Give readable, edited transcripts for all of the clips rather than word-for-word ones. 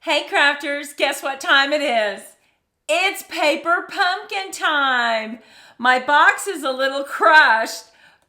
Hey crafters, guess what time it is? It's paper pumpkin time. My box is a little crushed,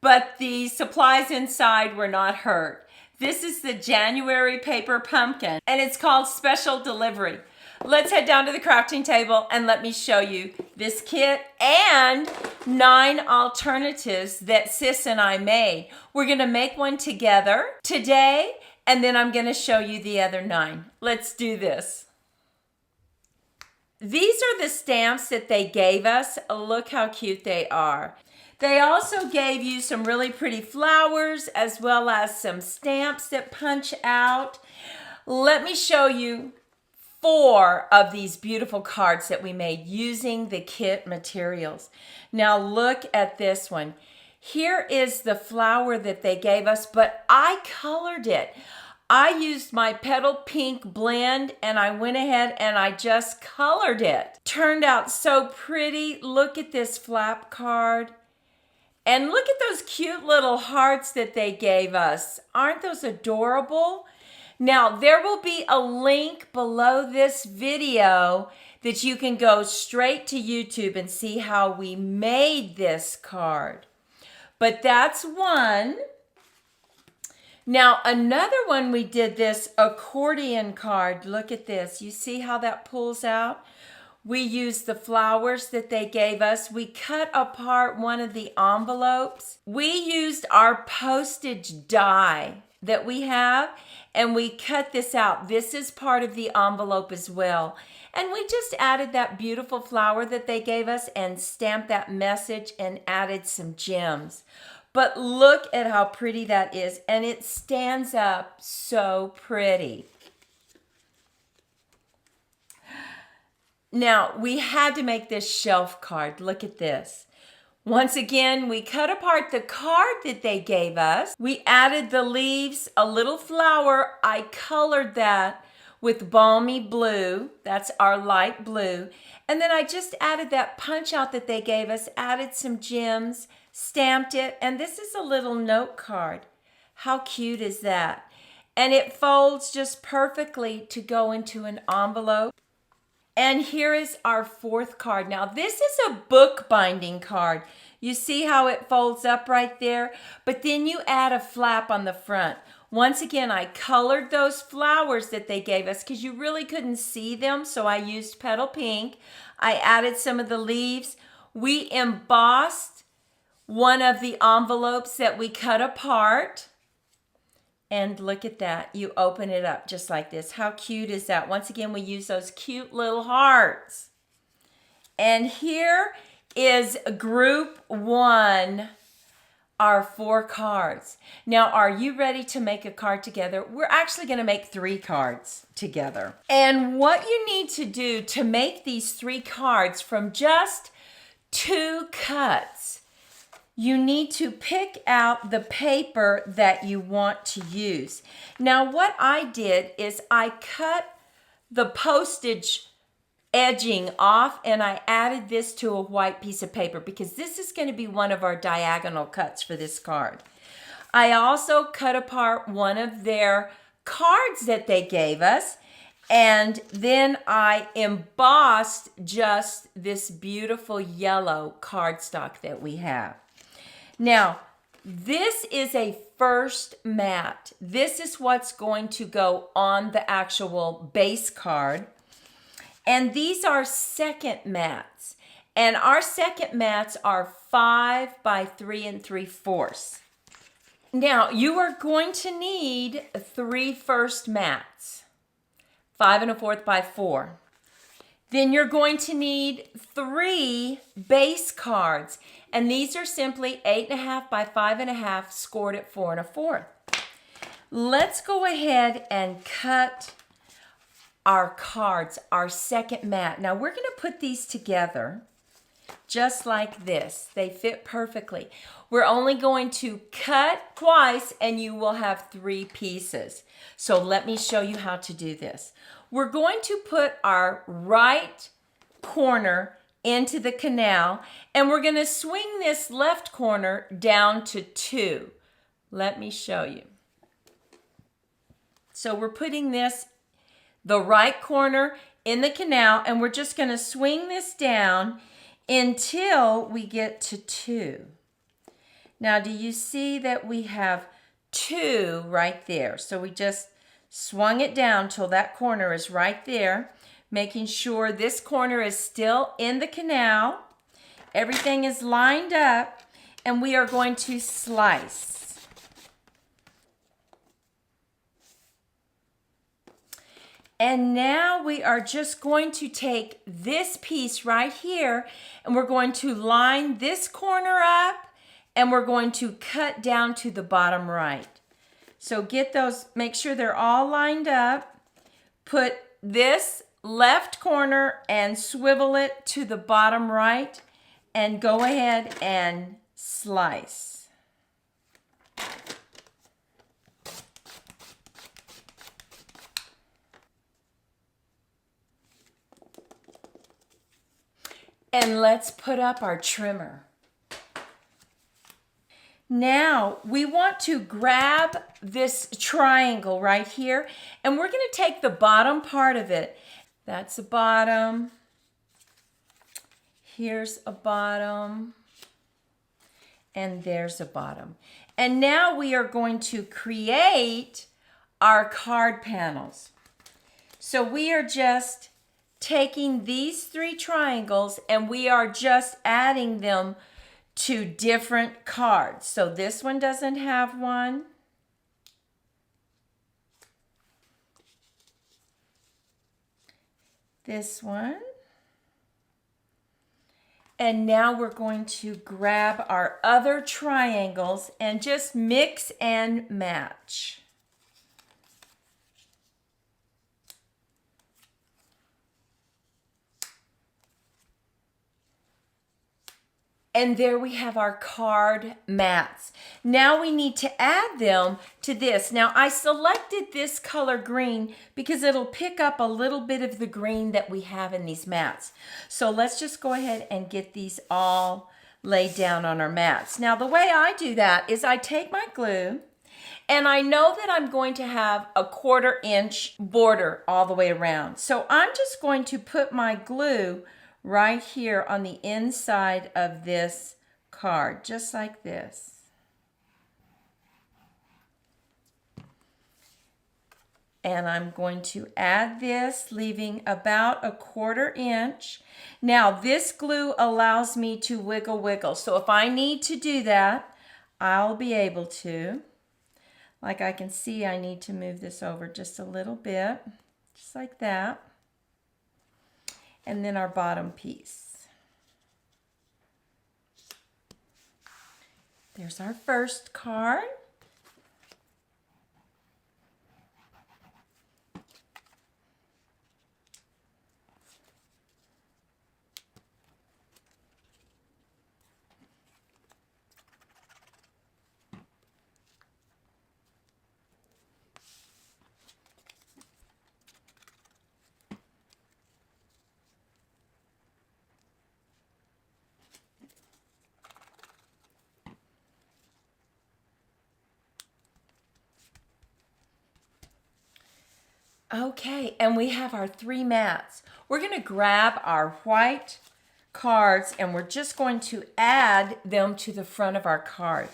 but the supplies inside were not hurt. This is the January paper pumpkin, and it's called Special Delivery. Let's head down to the crafting table and let me show you this kit and 9 alternatives that Sis and I made. We're gonna make one together today, and then I'm gonna show you the other 9. Let's do this. These are the stamps that they gave us. Look how cute they are. They also gave you some really pretty flowers as well as some stamps that punch out. Let me show you 4 of these beautiful cards that we made using the kit materials. Now look at this one. Here is the flower that they gave us, but I colored it. I used my Petal Pink blend and I went ahead and I just colored it. Turned out so pretty. Look at this flap card. And look at those cute little hearts that they gave us. Aren't those adorable? Now, there will be a link below this video that you can go straight to YouTube and see how we made this card. But that's one. Now, another one we did this accordion card. Look at this. You see how that pulls out? We used the flowers that they gave us. We cut apart one of the envelopes. We used our postage die that we have, and we cut this out. This is part of the envelope as well. And we just added that beautiful flower that they gave us and stamped that message and added some gems. But look at how pretty that is, and it stands up so pretty. Now, we had to make this shelf card. Look at this. Once again, we cut apart the card that they gave us. We added the leaves, a little flower. I colored that with balmy blue. That's our light blue. And then I just added that punch out that they gave us, added some gems, stamped it, and this is a little note card. How cute is that? And it folds just perfectly to go into an envelope. And here is our 4th card. Now, this is a book binding card. You see how it folds up right there? But then you add a flap on the front. Once again, I colored those flowers that they gave us because you really couldn't see them, so I used Petal Pink. I added some of the leaves. We embossed one of the envelopes that we cut apart. And look at that. You open it up just like this. How cute is that? Once again, we use those cute little hearts. And here is group 1, our 4 cards. Now, are you ready to make a card together? We're actually going to make 3 cards together. And what you need to do to make these 3 cards from just 2 cuts, you need to pick out the paper that you want to use. Now, what I did is I cut the postage edging off and I added this to a white piece of paper because this is going to be one of our diagonal cuts for this card. I also cut apart one of their cards that they gave us, and then I embossed just this beautiful yellow cardstock that we have. Now, this is a first mat. This is what's going to go on the actual base card. And these are second mats. And our second mats are 5 by 3 3/4. Now, you are going to need 3 first mats, 5 1/4 by 4. Then you're going to need 3 base cards. And these are simply 8 1/2 by 5 1/2 scored at 4 1/4. Let's go ahead and cut our cards, our second mat. Now we're going to put these together just like this. They fit perfectly. We're only going to cut twice and you will have 3 pieces. So let me show you how to do this. We're going to put our right corner into the canal, and we're going to swing this left corner down to 2. Let me show you. So we're putting this the right corner in the canal, and we're just going to swing this down until we get to 2. Now, do you see that we have 2 right there? So we just swung it down till that corner is right there, making sure this corner is still in the canal. Everything is lined up, and we are going to slice. And now we are just going to take this piece right here, and we're going to line this corner up, and we're going to cut down to the bottom right. So get those, make sure they're all lined up. Put this left corner and swivel it to the bottom right, and go ahead and slice. And let's put up our trimmer. Now we want to grab this triangle right here, and we're going to take the bottom part of it. That's a bottom. Here's a bottom. And there's a bottom. And now we are going to create our card panels. So we are just taking these 3 triangles, and we are just adding them to different cards. So this one doesn't have one. This one. And now we're going to grab our other triangles and just mix and match. And there we have our card mats. Now we need to add them to this. Now I selected this color green because it'll pick up a little bit of the green that we have in these mats. So let's just go ahead and get these all laid down on our mats. Now the way I do that is I take my glue, and I know that I'm going to have a 1/4 inch border all the way around. So I'm just going to put my glue right here on the inside of this card, just like this. And I'm going to add this, leaving about a 1/4 inch. Now this glue allows me to wiggle. So if I need to do that, I'll be able to. Like I can see, I need to move this over just a little bit, just like that. And then our bottom piece. There's our first card. Okay, and we have our 3 mats. We're going to grab our white cards, and we're just going to add them to the front of our card.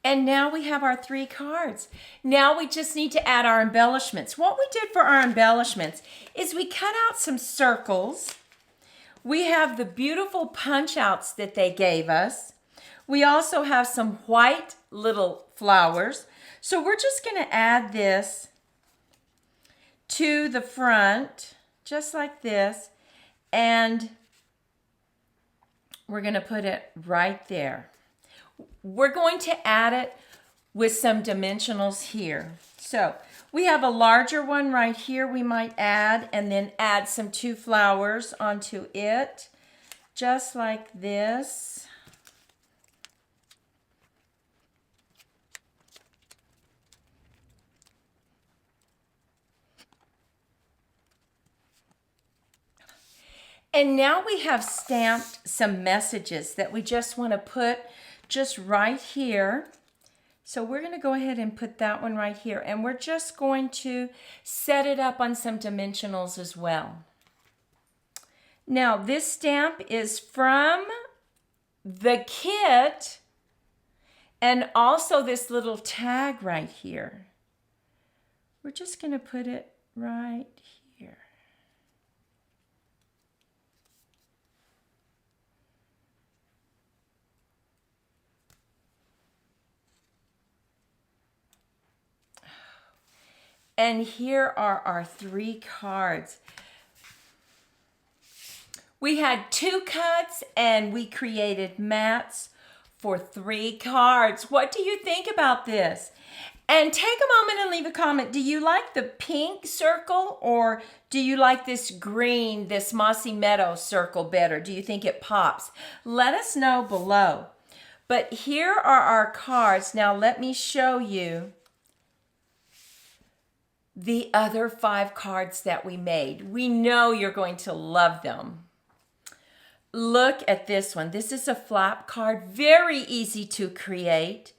And now we have our 3 cards. Now we just need to add our embellishments. What we did for our embellishments is we cut out some circles. We have the beautiful punch outs that they gave us. We also have some white little flowers. So we're just going to add this to the front, just like this. And we're going to put it right there. We're going to add it with some dimensionals here. So we have a larger one right here we might add, and then add some 2 flowers onto it, just like this. And now we have stamped some messages that we just want to put just right here. So we're going to go ahead and put that one right here. And we're just going to set it up on some dimensionals as well. Now this stamp is from the kit and also this little tag right here. We're just going to put it right here. And here are our 3 cards. We had 2 cuts and we created mats for 3 cards. What do you think about this? And take a moment and leave a comment. Do you like the pink circle or do you like this green, this mossy meadow circle better? Do you think it pops? Let us know below. But here are our cards. Now let me show you the other 5 cards that we made. We know you're going to love them. Look at this one. This is a flap card, very easy to create.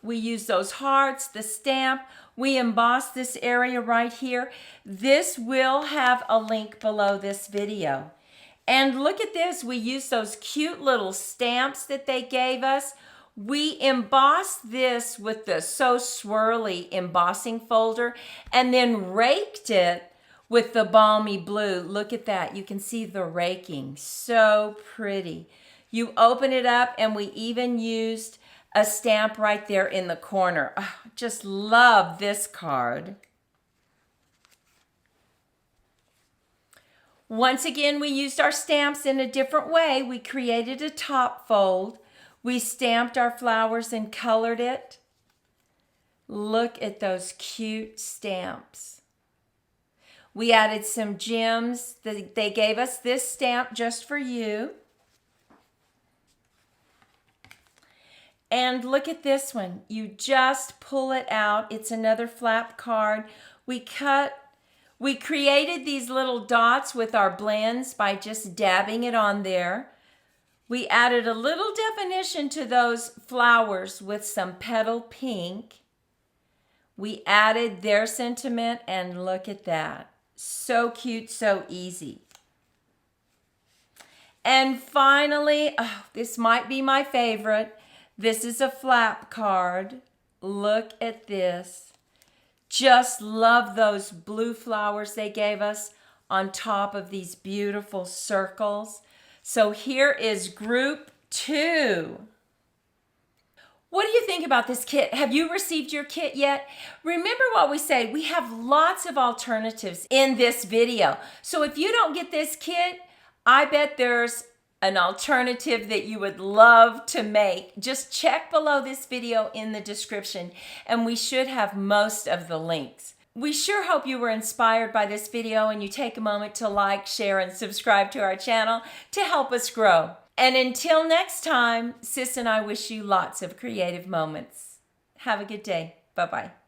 We use those hearts, the stamp. We emboss this area right here. This will have a link below this video. And look at this. We use those cute little stamps that they gave us. We embossed this with the So Swirly embossing folder and then raked it with the balmy blue. Look at that. You can see the raking. So pretty. You open it up and we even used a stamp right there in the corner. Oh, just love this card. Once again, we used our stamps in a different way. We created a top fold. We stamped our flowers and colored it. Look at those cute stamps. We added some gems. They gave us this stamp just for you. And look at this one. You just pull it out. It's another flap card. We created these little dots with our blends by just dabbing it on there. We added a little definition to those flowers with some petal pink. We added their sentiment and look at that. So cute, so easy. And finally, oh, this might be my favorite. This is a flap card. Look at this. Just love those blue flowers they gave us on top of these beautiful circles. So here is group 2. What do you think about this kit? Have you received your kit yet? Remember what we said, we have lots of alternatives in this video. So if you don't get this kit, I bet there's an alternative that you would love to make. Just check below this video in the description and we should have most of the links. We sure hope you were inspired by this video and you take a moment to like, share, and subscribe to our channel to help us grow. And until next time, Sis and I wish you lots of creative moments. Have a good day. Bye-bye.